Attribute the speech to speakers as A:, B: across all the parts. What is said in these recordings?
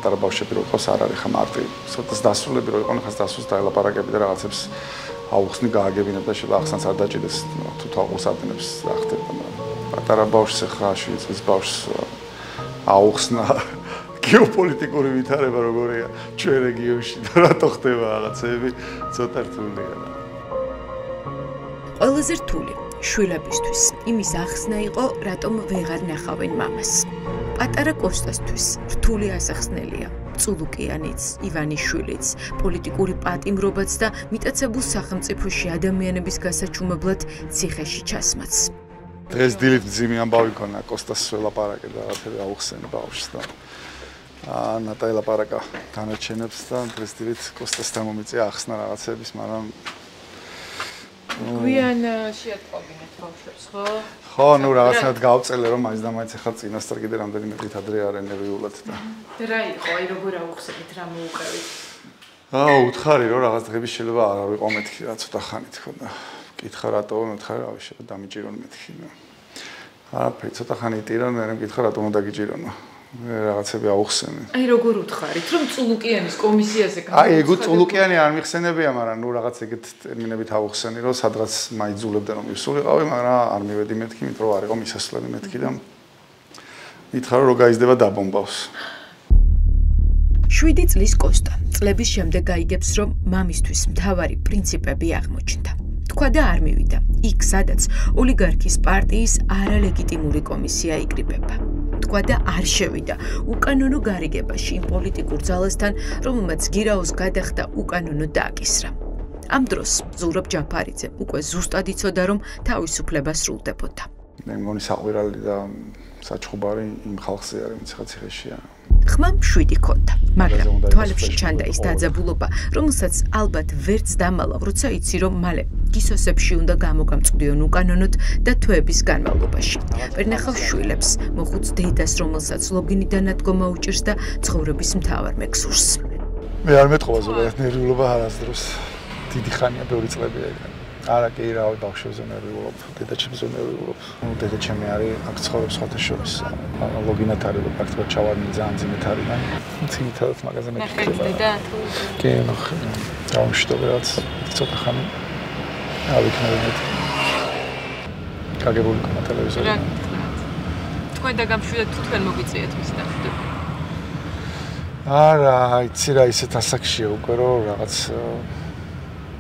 A: პატარა ბავშვები რო ყავს არ არის ხა მარტივი. ცოტას დასრულები რო იყო, ხას დასულს დაელაპარაკები და რაღაცებს აუხსნი გააგებინებ და შეიძლება ახსნაც არ დაჭიდეს თუ თვალყურს ადნებს რა ხდება, მაგრამ პატარა ბავშვს ხა 7 წლის ბავშვს აუხსნა გეოპოლიტიკური ვითარება როგორია ჩვენ რეგიონში და რატო ხდება რაღაცები ცოტა რთულია.
B: ყველაზე რთული შვილებისთვის იმის ახსნა იყო, რატომ ვეღარ ნახავენ მამას. პატარა კოსტასთვის რთული ასახსნელია. წულუკიანიც, ივანიშვილიც, პოლიტიკური პატიმრობაც და მიტაცებულ სახელმწიფოში ადამიანების გასაჩუმებლად ციხეში ჩასმაც.
A: დღეს დილით მძიმე ამბავი ქონა კოსტას ველაპარაკე და რაღაცები აუხსენ ბავშვს და ნატა ელაპარაკა განაჩენებს და დღეს დილით კოსტასთან მომიწია ახსნა რაღაცების, მაგრამ
C: გვიან შეატყობინეთ ბავშვებს, ხო?
A: ხო, ნუ რაღაცნაირად გავწელე რომ მაინც და მაინც ახლა წინასწარ კიდე რამდენიმე დღით ადრე არის ნერვიულად და
C: რა იყო, აი როგორ აუხსნით, რა მოუყევით?
A: უთხარი რომ რაღაც დღების შეიძლება არ ვიყო მეთქი რა ცოტა ხანი თქო და კითხა რატო მეთხარ რავი შეიძლება დამიჭირონ მეთქი. არაფერი ცოტა ხანი იტირონ, მე მეკითხა რატომ უნდა გიჭირონო. რაღაცები აუხსენე.
C: აი როგორ უთხარით, რომ წულუკიანის კომისიაზე
A: აი ეგ წულუკიანი არ მიხსენებია, მაგრამ ნუ რაღაც ეგეთ ტერმინებით აუხსენი, რომ სადღაც მაიძულებდა რომ მივსულიყავი, მაგრამ არ მივედი მეთქი, იმიტომ რომ არ იყო მისასვლელი მეთქი და მითხარო რომ გაიზრდება დაბომბავს.
B: 7 წლის კოსტა წლების შემდეგ გაიგებს, რომ მამისთვის მთავარი პრინციპები აღმოჩნდა. თქვა და არ მივიდა იქ, სადაც ოლიგარქის პარტიის არალეგიტიმური კომისია იკრიბება. თქვა და არ შევიდა უკანონო გარიგებაში იმ პოლიტიკურ ძალასთან, რომელმაც გირაოს გადახდა უკანონო დააკისრა. ამ დროს ზურაბ ჯაფარიძე უკვე ზუსტად იცოდა, რომ თავისუფლება სრულდებოდა.
A: მე მგონი საყვირალი და საჩხუბარი იმ ხალხზე არის, ვინც ხა ციხეშია.
B: ხმამ 7 ქონდა, მაგრამ თვალებში ჩანდა ის დაძაბულობა, რომელსაც ალბათ ვერც დამალავ, როცა იცი, რომ მალე გისოსებში უნდა გამოგამწყვდიონ უკანონოდ და თვეების განმავლობაში. ვერ ნახავს შვილებს, მოხუც დედას, რომელსაც ლოგინიდან ადგომა უჭირს და ცხოვრების მთავარ მეგზურს.
A: მე არ მეტყობა ზოგადად ნერვიულობა არასდროს. დიდი ხანია, ბევრი წლებია ეგ. არა კი რავი ბავშვებზე ნერვიულობ, დედაჩემზე ნერვიულობ. დედაჩემი არის აქ ცხოვრობს სხვათა შორის. ლოგინად არის პრაქტიკულად ჩავარდნი ძალიან ძიმეთ არის და ძიმეთადაც მაგაზე მეკითხება. კი, ნუ დავშტობ რაც ცოტა ხანი ავიქნებინეთ. კაგებული ქონა ტელევიზორი.
C: თქვენ და გამშვიდობთ თუ თქვენ მოგიწიეთ მისი დამშვიდობა?
A: არა, იცი რა ისეთ ასაკშია უკვე რომ რაღაც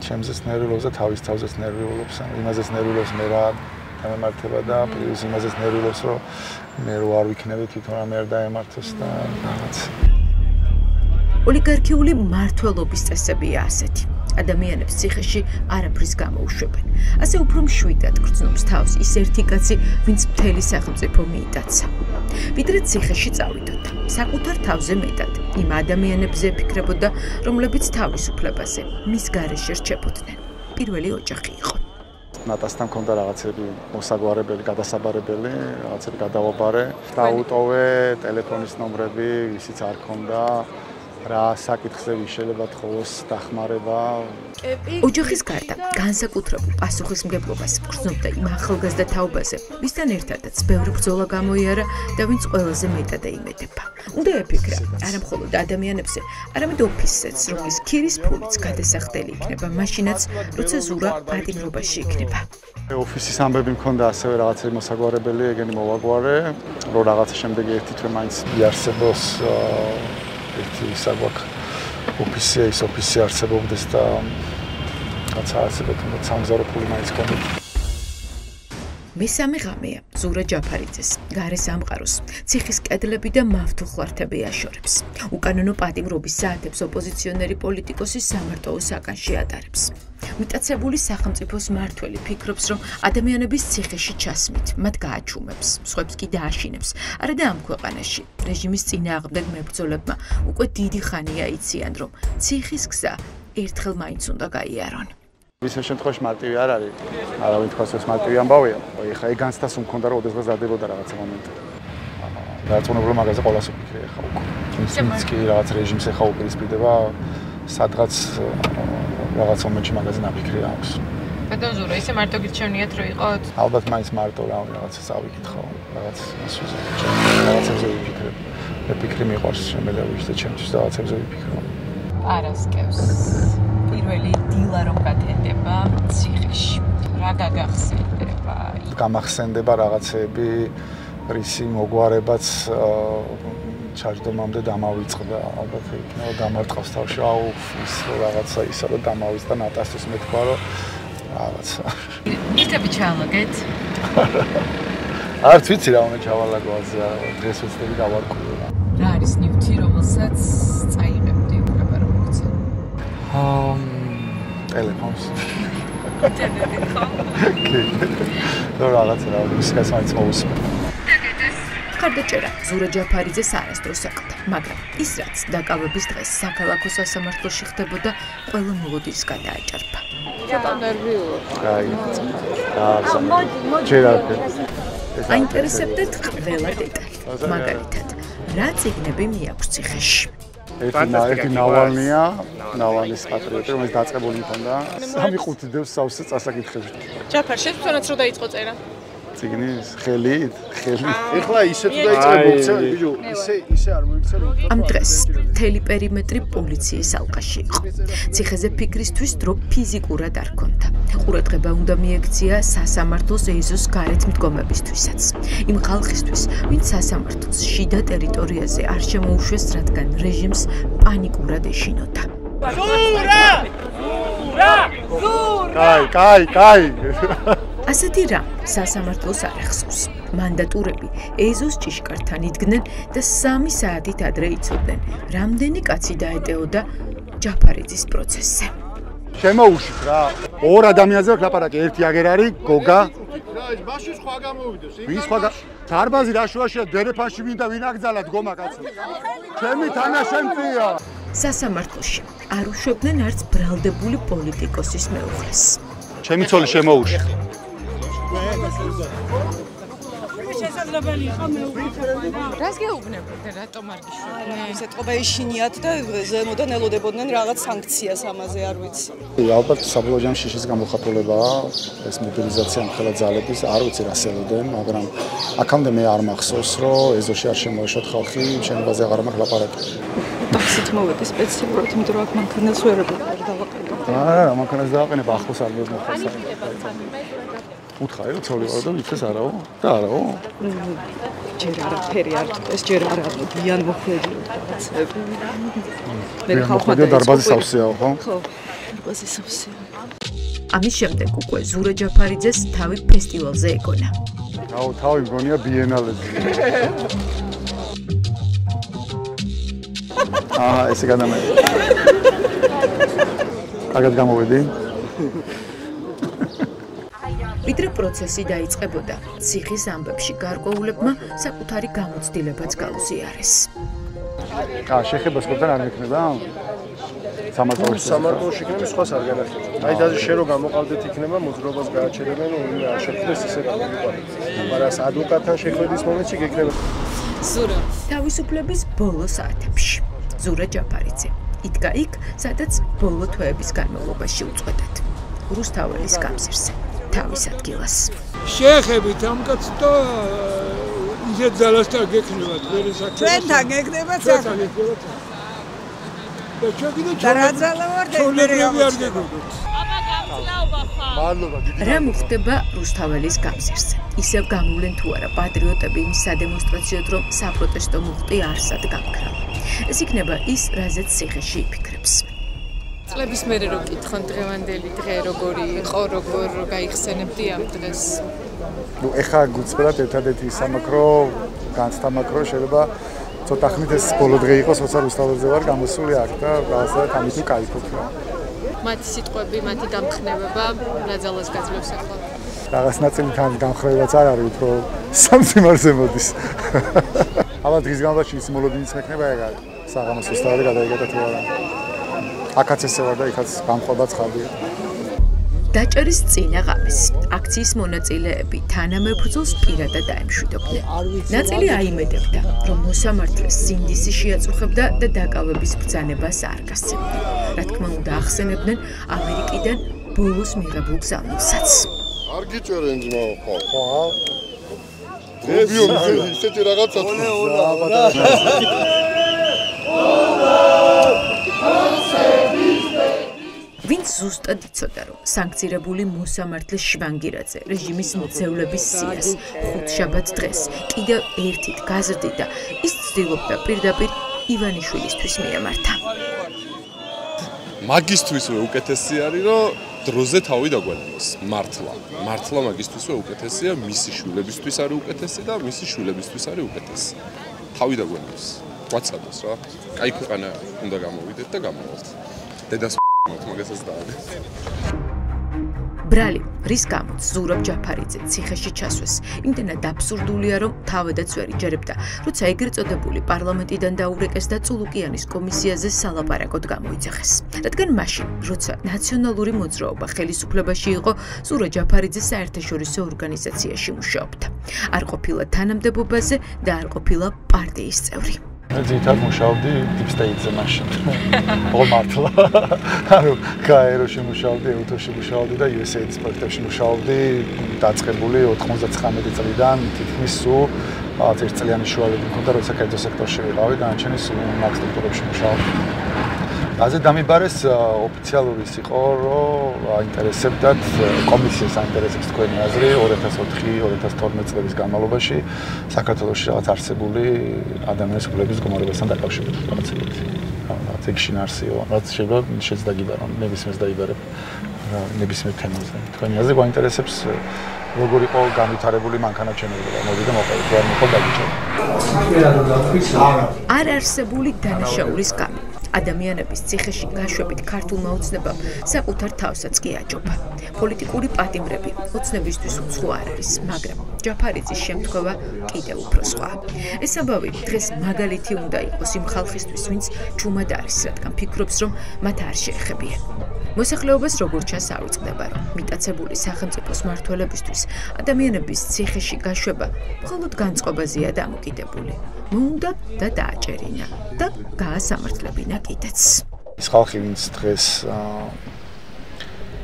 A: ჩემზეც ნერვიულობს და თავის თავზეც ნერვიულობს, იმაზეც ნერვიულობს მე რა დამემართება და პირის იმაზეც ნერვიულობს რომ მე რო არ ვიქნები თვითონ რამე არ დაემართოს და რაღაც.
B: ოლიგარქიული მმართველობის წესებია ასეთი. ადამიანებს ციხეში არაფრის გამოუშვებენ. ასე უფრო მშვიდად გრძნობს თავს ის ერთი კაცი, ვინც მთელი სახელმწიფო მიიტაცა. ვიდრე ციხეში წავიდოდა, საკუთარ თავზე მეტად იმ ადამიანებზე ფიქრებოდა, რომლებიც თავისუფლებაზე მის გარეშე რჩებოდნენ. პირველი ოჯახი იყო.
A: ნატასთან მქონდა რაღაცები მოსაგვარებელი, გადასაბარებელი, რაღაცები გადავაბარე, დაუტოვე ტელეფონის ნომრები, ისიც არ ქონდა. რა საკითხზე შეიძლება თხოვოს დახმარება.
B: ოჯახის გარდა განსაკუთრებულ პასუხისმგებლობას გრძნობდა იმ ახალგაზრდა თაობაზე, ვისთან ერთადაც ბევრი ბრძოლა გამოიარა და ვინც ყველაზე მეტად ეიმედება. უნდა ეფიქრა არა მხოლოდ ადამიანებზე, არამედ ოფისზეც, რომლის ქირის ფულიც გადასახდელი იქნება მაშინაც, როცა ზურა პატიმრობაში იქნება.
A: ოფისის ამბები მქონდა ასევე რაღაცები მოსაგვარებელი, ეგენი მოვაგვარე, რომ რაღაცა შემდეგ ერთი თვე მაინც იარსებოს ერთი საგვაქ ოფისია, ის ოფისი არსებობდეს და რაცა არსებობ უნდა სამგზავრო ფული მაინც ქონდეთ.
B: მესამე ღამეა ზურა ჯაფარიძეს, გარე სამყაროს, ციხის კედლები და მავთულხლართები აშორებს. უკანონო პატიმრობის საათებს ოპოზიციონერი პოლიტიკოსი სამარტოო საკანში ატარებს. მიტაცებული სახელმწიფოს მმართველი ფიქრობს, რომ ადამიანების ციხეში ჩასმით მათ გააჩუმებს, სხვებს კი დააშინებს. არა და ამ ქვეყანაში რეჟიმის წინააღმდეგ მებრძოლებმა უკვე დიდი ხანია იციან, რომ ციხის გზა ერთხელ მაინც უნდა გაიარონ.
A: ისე შემთხვევაში მარტივი არ არის. არავინ თქვას ეს მარტივი ამბავია. ეხლა ეგ განცდას უმქონდა რომ ოდესღაც დადებოდა რაღაცა მომენტი. დარწმუნებული მაგაზე ყოველას ვფიქრე ეხლა უკვე. თუმცა კი რაღაც რეჟიმს ეხლა უპირისპირდება სადღაც რაღაც მომენტში მაგაზე ნაფიქრი აქვს.
C: ბატონ ზურა, ისე მარტო გირჩევნიათ რომ იყოთ?
A: ალბათ მაინც მარტო რაღაცა წავიკითხო, რაღაც ისუზე. რაღაცებზე ვიფიქრებ. ფიქრი მიყვარს შემედავიშ და ჩემთვის რაღაცებზე ვიფიქრო.
B: პარასკევს პირველი დილა რომ გათენდება ციხეში. რა გაგახსენდება?
A: გამახსენდება რაღაცები, რისი მოგვარებაც ჩაჯდომამდე დამავიწყდა. ალბათ იქნება გამარტყავს თავში, აუ ის რაღაცა ისა რომ დამავიწყდა ნატასთვის მეთქვა რომ რაღაცა.
B: ირთები ჩაალაგეთ?
A: არც ვიცი რა უნდა ჩავალაგო ასე დღეს ვეცდები დავარკვიო.
B: რა არის ნივთი, რომელსაც წაიღებდი უკრება რომ მოგცე?
A: ტელეფონს.
C: ინტერნეტი ხო?
A: კი. და რაღაცა რა მუსიკას მაინც მოვუსმენ.
B: ხარდაჭერა ზურა ჯაფარიძეს არასდროს აკლდა, მაგრამ ის რაც დაკავების დღეს საქალაქო სასამართლოში ხდებოდა, ყველა მოლოდინს გადააჭარბა.
C: ცოტა ნერვიულია.
A: აი. ჯერ არ
B: აინტერესებდათ ყველა დეტალი. მაგალითად, რა წიგნები მიაქვს ციხეში?
A: ერთი ნავალნის პატრიოტი, რომელიც დაწყებული მქონდა. 3-5 დევს სავსე წასაკითხებში.
C: ჯაფარ, შეცდომაც რო დაიწყო წერა.
A: ციგნის ხელით.
D: ეხლა ისე თუ დაიწყე მოგცე, ბიჭო, ისე არ მოიქცე რომ
B: ამ დღეს მთელი პერიმეტრი პოლიციის ალყაში იყო. ციხეზე ფიქრისთვის დრო ფიზიკურად არ ჰქონდა. ყურადღება უნდა მიექცია სასამართლოს ეზოს გარეთ მდგომებისთვისაც. იმ ხალხისთვის, ვინც სასამართლოს შიდა ტერიტორიაზე არ შემოუშვეს, რადგან რეჟიმს პანიკურად ეშინოდა.
A: კაი.
B: ასეთი რამ სასამართლოს არ ახსოვს. მანდატურები ეზოს ჭიშკართან იდგნენ და 3 საათით ადრე იცოდნენ, რამდენი კაცი დაეტეოდა ჯაფარიძის პროცესზე.
A: შემოუშვით რა. 2 ადამიანზე ვქ ლაპარაკი, ერთი აგერ არის გოგა.
D: მაშინ სხვა გამოვიდეს.
A: ვის სხვა დარბაზი რა შუაშია დერეფანში მინდა ვინ აკძალა დგომა კაცო. ჩემი თანაშემწეა.
B: სასამართლოში არ უშვებდნენ არც ბრალდებული პოლიტიკოსის მეუღლეს.
A: ჩემი ცოლი შემოუშვი.
C: რას გეუბნებოდე, რატომ არ გიშვებდნენ?
E: ეს ეთყობა ეშინიათ და ზემოდან ელოდებოდნენ რაღაც სანქციას ამაზე არ ვიცი.
A: ალბათ საბოლოო ჯამში შიშის გამოხატულებაა ეს მობილიზაცია მხოლოდ ძალების არ ვიცი რას ელოდნენ, მაგრამ აქამდე მე არ მახსოვს რომ ეზოში არ შემოეშვათ ხალხი, შენობაზე აღარ მაქვს ლაპარაკი.
E: ტაქსით მოვედი სპეციალურად, იმიტომ რომ აქ მანქანას ვერ დავაყენებ.
A: არა, მანქანას დავაყენებ ახლოს არ მოხდა. უთხარი რომ ცოლი ვარ და ვიცეს არაო? და არაო?
E: ჯერ არაფერი არ თქვეს, ჯერ არ ამოდიან მოხვედრიოთ რაღაცები. მე ხალხმა
A: დარბაზის სავსეაო, ხო?
E: ხო, დარბაზის სავსეა.
B: ამის შემდეგ უკვე ზურა ჯაფარიძეს თავი ფესტივალზე ეგონა.
A: თავი მგონია ბიენალეზე. ესე გადამედი. კარგად გამოვედი.
B: ვიდრე პროცესი დაიწყებოდა, ციხის ამბებში გარკვეულებმა საკუთარი გამოცდილებაც გაუზიარეს.
A: შეხებას ხოთან არ მექნება?
D: სამართლოში იქნება სხვას არ განახილოთ. აი და შენ რო გამოყავდეთ იქნება მოძრაობას გააჩერებენ, ორივე არ შეხვდეს ისე გამიყვანეთ. მაგრამ ადვოკატთან შეხვედრის მომენტში გეკნება.
B: ზურა თავისუფლების ბოლო საათებში. ზურა ჯაფარიძე იდგა იქ, სადაც ბოლო თვეების განმავლობაში უწყვეტად. რუსთაველის გამზირზე. თავის ადგილას.
F: შეეხებით ამ კაცს და ისეთ ძალასთან გეკნევათ, ვერ ისაკ.
E: ჩვენთან გეკნებათ ახლა.
F: და ჩვენ კიდე
E: დარაძალა ვარ და
F: ვერ გეგოთ.
C: აბა გამძლაობა ხარ.
A: მადლობა დიდი.
B: რა მოხდება რუსთაველის გამზირზე? ისევ გამოვლენ თუ არა პატრიოტები იმის სადემონსტრაციოდ, რომ საპროტესტო მუხტი არსად გამქრალა. ეს იქნება ის, რაზეც ციხეში იფიქრებს.
C: წლების მერე რო კითხონ დღევანდელი დღე როგორი იყო, როგორ გაიხსენებდი ამ დღეს?
A: ეხა გუწევთ ერთადერთი სამაკრო, განცდამაკრო შეიძლება ცოტა ხნით ეს ბოლო დღე იყოს, როცა რუსთაველზე ვარ გამოსული აქ და რაღაცა ამით ვკაიფობ რა.
C: მათი სიტყვები, მათი დამხნევება რა ძალას გაძლევს ახლა?
A: რაღაც ნაწილი თან გამხრევაც არ არის, უფრო სამძიმარზე მოდის. აბა დღის განმავლობაში ის მოლოდინიც მექნება ეგ არის. საღამოს რუსთაველი გადაიგეთა თუ არა. აქაც ესე ვარ და იქაც გამყვებაც ხარდია.
B: დაჭერის წინა ღამეს აქციის მონაწილეები თანამებრძოლს პირადად დაემშვიდობდნენ. ნაწილი აიმედებდა, რომ მოსამართლეს სინდისი შეაწუხებდა და დაკავების ბრძანებას არ გასცემდა. რა თქმა უნდა, ახსენებდნენ ამერიკიდან ბოლოს მიღებულ გზავნილსაც.
D: არ გიჭერენ ძმაო, ხო?
G: რუბიო ისეთი რაღაცა
B: ვინც ზუსტად იცოდა, რომ სანქცირებული მოსამართლე შვანგირაძე რეჟიმის მძევლების სიას ხუთშაბათ დღეს კიდევ ერთით გაზრდიდა, ის ცდილობდა პირდაპირ ივანიშვილისთვის მიემართა.
G: მაგისთვისვე უკეთესი არის, რომ დროზე თავი დაგვანოს. მართლა მაგისთვისვე უკეთესია, მისი შვილებისთვის არის უკეთესი და მისი შვილებისთვის არის უკეთესი. თავი დაგვანოს. ვაცადოს რა. კაი ქვეყანა უნდა გამოვიდეთ და გამოვართ. დედას მაგასაც დაადე.
B: ბრალი, რის გამოც ზურაბ ჯაფარიძე ციხეში ჩასვეს, იმდენად აბსურდულია, რომ თავადაც ვერ იჯერებდა, როცა ეგრეთ წოდებული პარლამენტიდან დაურეკეს და წულუკიანის კომისიაზე სალაპარაკოდ გამოიძახეს. რადგან მაშინ, როცა ნაციონალური მოძრაობა ხელისუფლებაში იყო, ზურაბ ჯაფარიძე საერთაშორისო ორგანიზაციაში მუშაობდა. არ ყოფილა თანამდებობაზე და არ ყოფილა პარტიის წევრი.
A: ძირითადად მუშაობდი Deep State-ზე მაშინ. მართლა. ანუ გაეროში მუშაობდი, უთოში მუშაობდი და USAID-ის პროექტებში მუშაობდი დაწყებული 99 წლიდან თითქმის სულ 1 წლიანი შუალედი მქონდა, როცა კერძო სექტორში ვიყავი, დანარჩენი სულ მაგ სტრუქტურებში მუშაობდი. ასე დამიბარეს ოფიციალური ის იყო, რომ აინტერესებდათ კომისიას აინტერესებს თქვენი აზრი 2004-2012 წლების განმავლობაში საქართველოში რაღაც არსებული ადამიანის უფლების მდგომარეობასთან დაკავშირებით რაღაცებით. რაღაც ეგ შინაარსიო, რაც შეიძლება შეძდაგიბარო, ნებისმიერს დაიბარებ ნებისმიერ თემაზე. თქვენი აზრი გვაინტერესებს როგორ იყო განვითარებული მანქანათმშენებლობა, მოდი და მოყავით, რა მოხდა დაგიჭირა.
B: არ არსებული დანაშაულის გამო ადამიანების ციხეში გაშვებით ქართულმა ოცნებამ საკუთარ თავსაც კი აჯობა. პოლიტიკური პატიმრები ოცნებისთვის უცხო არ არის, მაგრამ ჯაფარიძის შემთხვევა კიდევ უფრო სხვა. ეს ამბავი დღეს მაგალითი უნდა იყოს იმ ხალხისთვის, ვინც ჩუმად არის, რადგან ფიქრობს, რომ მათ არ შეეხებიან. მოსახლეობას როგორც ჩანს ავიწყდება, რომ მიტაცებული სახელმწიფოს მმართველებისთვის ადამიანების ციხეში გაშვება მხოლოდ განწყობაზეა დამოკიდებული. მოუნდა და დააჭერინა და გაასამართლებინა კიდეც.
A: ის ხალხი, ვინც დღეს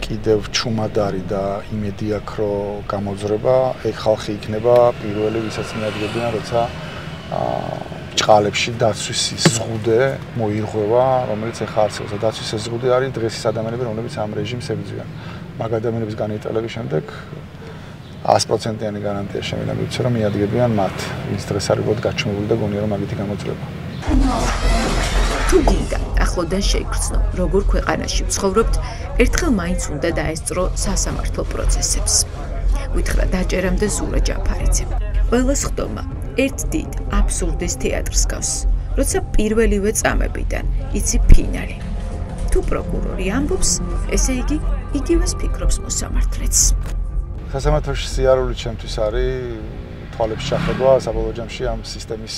A: კიდევ ჩუმად არის და იმედი აქვს, რომ გამოძრება, ეგ ხალხი იქნება პირველი, ვისაც მიადგებიან, როცა ჭყალებში დაცვის ზღუდე მოირღვევა, რომელიც ახლა არსებობს. დაცვის ზღუდე არის დღეს ის ადამიანები, რომლებიც ამ რეჟიმს ებრძვიან. მაგ ადამიანების განვითარების შემდეგ 100%-იანი გარანტია შემიძლია მივცე, რომ მიადგებიან მათ, ვინც დღეს არის უბრალოდ გაჩუმებული და გონია, რომ მაგითი გამოძრება.
B: თუ გინდა ახლოდან შეიგრძნო, როგორ ქვეყანაში ვცხოვრობთ, ერთხელ მაინც უნდა დაესწრო სასამართლო პროცესებს. ვითხრა დაჭერამდე ზურაბ ჯაფარიძემ. ყველას ხდომა ერთ დიდ აბსურდის თეატრს გავს, როცა პირველივე წამებიდან იცი ფინალი. თუ პროკურორი ამბობს, ესე იგი იგივეს ფიქრობს მოსამართლეც.
A: სასამართლოში სიარული ჩემთვის არის თვალებს ჩახედვა საბოლოო ჯამში ამ სისტემის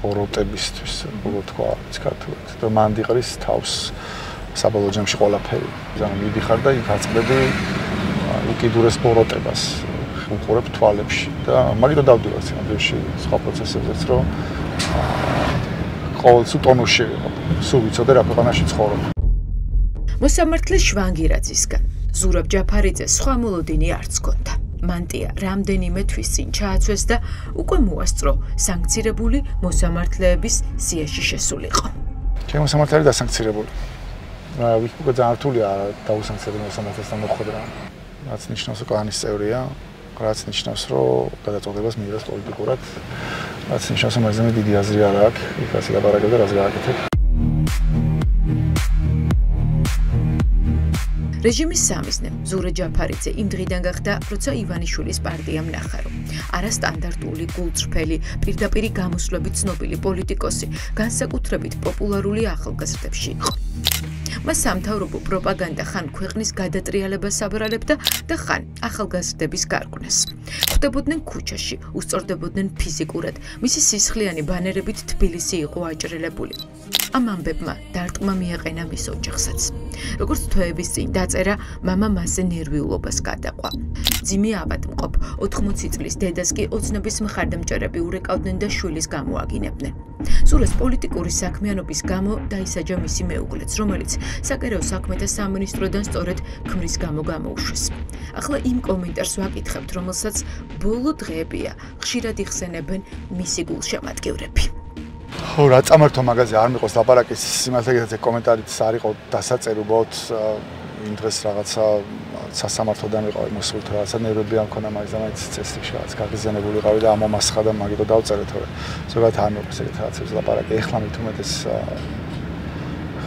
A: ბოროტებისთვის, როგორ თქვა ქართულად. და მან იყრის თავს საბოლოო ჯამში ყველაფერი. ანუ მიდიხარ და იქ აწყდები უკიდურეს ბოროტებას. უყურებ თვალებში და მაგითო დავდივარ სინამდვილეში სხვა პროცესებზეც, რომ ყოველ სულ ტონუსში ვიყო. სულ ვიცოდე რა ქვეყანაში ცხოვრობ.
B: მოსამართლე შვანგირაძისგან ზურაბ ჯაფარიძეს სხვა მოლოდინი არც ჰქონდა. მანტია რამდენიმე თვის წინ ჩააცვეს და უკვე მოასწრო სანქცირებული მოსამართლეების სიაში შესულიყო.
A: ჩემი მოსამართლე არის დასანქცირებული. უკვე ძალიან რთულია დაუსანქცირებელი მოსამართლესთან მოხვედრა. რაც ნიშნავს, რომ კლანის წევრია, რაც ნიშნავს, რომ გადაწყვეტებას მიიღეს პოლიტიკურად, რაც ნიშნავს, რომ მაგაზე დიდი აზრი არ აქვს, იქ ასე ლაპარაკებ და რას გააკეთებ.
B: რეჟიმის სამიზნე ზურაბ ჯაფარიძე იმ დღიდან გახდა, როცა ივანიშვილის პარტიამ ნახა, რომ არასტანდარტული, გულწრფელი, პირდაპირი გამოსვლებით ცნობილი პოლიტიკოსი განსაკუთრებით პოპულარული ახალგაზრდებში იყო. მას სამთავრობო პროპაგანდა ხან ქვეყნის გადატრიალებას აბრალებდა და ხან ახალგაზრდების გარყვნას. ხვდებოდნენ ქუჩაში, უსწორდებოდნენ ფიზიკურად, მისი სისხლიანი ბანერებით თბილისი იყო აჭრელებული. ამ ამბებმა დარტყმა მიაყენა მის ოჯახსაც. როგორც თვეების წინ დაწერა, მამა მასზე ნერვიულობას გადაყვა. ძიმე ავადმყოფ 80 წლის დედას კი ოცნების მხარდამჭერები ურეკავდნენ და შვილის გამოაგინებდნენ. სურას პოლიტიკური საქმიანობის გამო დაისაჯა მისი მეუღლეც, რომელიც საგარეო საქმეთა სამინისტროდან სწორედ ქმრის გამო გამოუშვეს. ახლა იმ კომენტარს ვაკითხებთ, რომელსაც ბოლო დღეებია ხშირად იხსენებენ მისი გულშემატკივრები.
A: ხო, რა წამართო მაგაზე არ მიყოს ლაპარაკის სიმართლე კომენტარით არ იყო დასაწერი უბრალოდ იმ დღეს რაღაცა სასამართლოდან ვიყავი მოსული თუ რაღაცა ნერვები არ მქონდა მაგის და მაინც წესრიგში რაღაც გაგზავნებული ვიყავი და ამომასხა და მაგიტო დავწერე თორე ზოგადად არ მიყოს ეგეთ რაღაცებს ლაპარაკი. ეხლა მით უმეტეს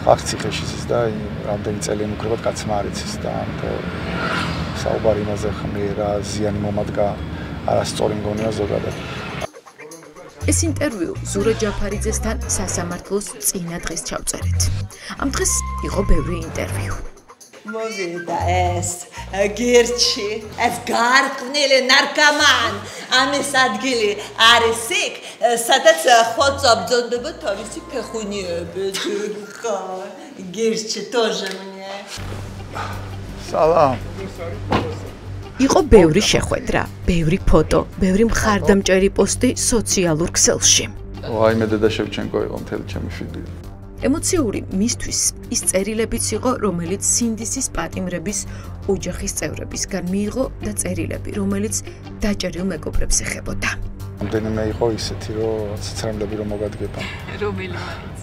A: ხახციხეში ის და რამდენი წელი მოკრებად კაცმა არ იცის და საუბარი იმაზე ხმე რა ზიანი მომადგა არასწორი მგონია ზოგადად.
B: ეს ინტერვიუ ზურა ჯაფარიძესთან სასამართლოს წინა დღეს ჩავწერეთ. ამ დღეს იყო ბევრი ინტერვიუ.
H: მოვიდა ეს გერჩი, ეს გარყვნილი ნარკომან, ამის ადგილი არის იქ, სადაც ხოცო ბრძანდება თავისი ფეხუნიებით. ხო, გერჩი тоже мне.
A: სალამ.
B: იყო ბევრი შეხვედრა, ბევრი ფოტო, ბევრი მხარდამჭერი პოსტი სოციალურ ქსელში.
A: ვაიმე დედა შევჩენკო იყო მთელი ჩემი ფიდი.
B: ემოციური მისთვის ის წერილებიც იყო, რომელიც სინდისის პატიმრების ოჯახის წევრებისგან მიიღო და წერილები, რომელიც დაჭერილ მეგობრებს ეხებოდა.
A: რამდენიმე იყო ისეთი, რომ ციცრემლები რომ მოგადგება.
C: რომელი მაინც?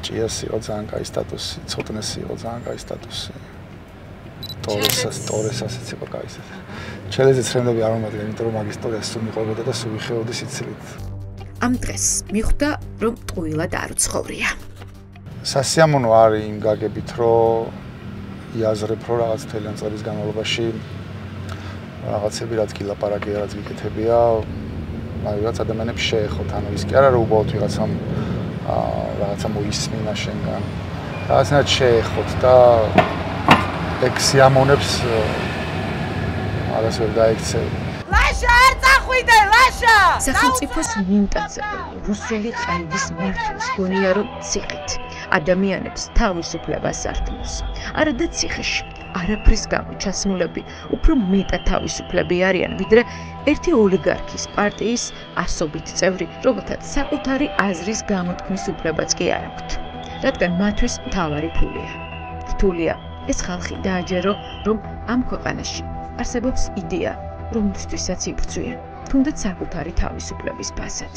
A: ჭიას იყო ძალიან კაი სტატუსი, ცოტნეს იყო ძალიან კაი სტატუსი. ტორესასაც იყო კაი სტატუსი. ჩელეზე ცრემლები არ მომადგენ, იმიტომ რომ მაგ ისტორიას სულ მიყვებოდა და სულ ვიხეოდი სიცილით.
B: ამ დღეს მიხვდა, რომ ტყუილად არ უცხოვრია.
A: სასიამოვნო არის იმ გაგებით, რომ იაზრებ, რომ რაღაც მთლიან წლების განმავლობაში რაღაცები რაც კი ლაპარაკია, რაც გიკეთებია, რაღაც ადამიანებს შეეხოთ, ანუ ის კი არა რომ უბრალოდ ვიღაცამ რაღაცა მოისმინა შენგან. რაღაცნაირად შეეხოთ და ეგ სიამოვნებს მაგას ვერ დაიქცევ.
H: ლაშა არ წახვიდე, ლაშა!
B: სახელმწიფოს მინტაზე რუსული ყაიდის მართლის გონია რომ ციხით ადამიანებს თავისუფლებას ართმევს. არა და ციხეში არაფრის გამო ჩასმულები უფრო მეტად თავისუფლები არიან, ვიდრე ერთი ოლიგარქის პარტიის ასობით წევრი, რომელთაც საკუთარი აზრის გამოთქმის უფლებაც კი არ აქვთ. რადგან მათთვის მთავარი ფულია. რთულია ეს ხალხი დააჯერო, რომ ამ ქვეყანაში არსებობს იდეა, რომლისთვისაც იბრძვიან, თუნდაც საკუთარი თავისუფლების ფასად.